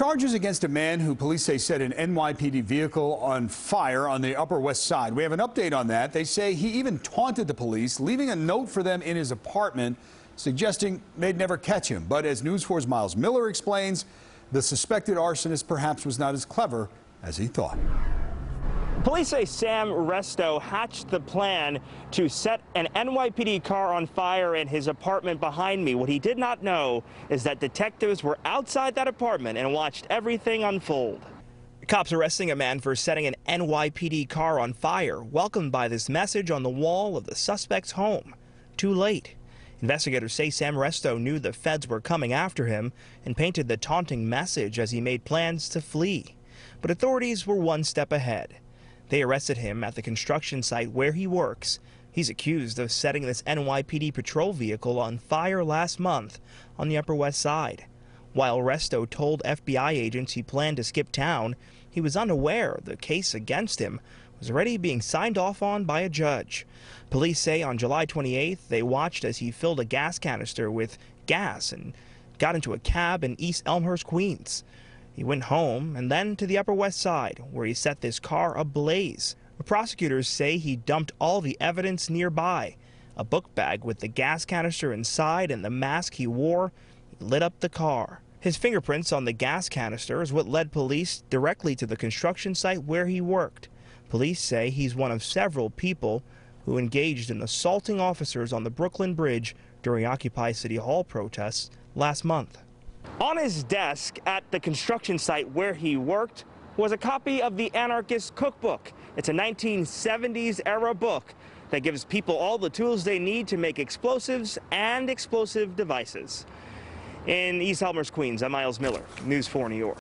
Charges against a man who police say set an NYPD vehicle on fire on the Upper West Side. We have an update on that. They say he even taunted the police, leaving a note for them in his apartment, suggesting they'd never catch him. But as News 4's Myles Miller explains, the suspected arsonist perhaps was not as clever as he thought. Police say Sam Resto hatched the plan to set an NYPD car on fire in his apartment behind me. What he did not know is that detectives were outside that apartment and watched everything unfold. Cops arresting a man for setting an NYPD car on fire, welcomed by this message on the wall of the suspect's home. Too late. Investigators say Sam Resto knew the feds were coming after him and painted the taunting message as he made plans to flee. But authorities were one step ahead. They arrested him at the construction site where he works. He's accused of setting this NYPD patrol vehicle on fire last month on the Upper West Side. While Resto told FBI agents he planned to skip town, he was unaware the case against him was already being signed off on by a judge. Police say on July 28th, they watched as he filled a gas canister with gas and got into a cab in East Elmhurst, Queens. He went home and then to the Upper West Side, where he set this car ablaze. The prosecutors say he dumped all the evidence nearby. A book bag with the gas canister inside and the mask he wore. He lit up the car. His fingerprints on the gas canister is what led police directly to the construction site where he worked. Police say he's one of several people who engaged in assaulting officers on the Brooklyn Bridge during Occupy City Hall protests last month. On his desk at the construction site where he worked was a copy of the Anarchist Cookbook. It's a 1970s era book that gives people all the tools they need to make explosives and explosive devices. In East Elmhurst, Queens, I'm Myles Miller, News 4 New York.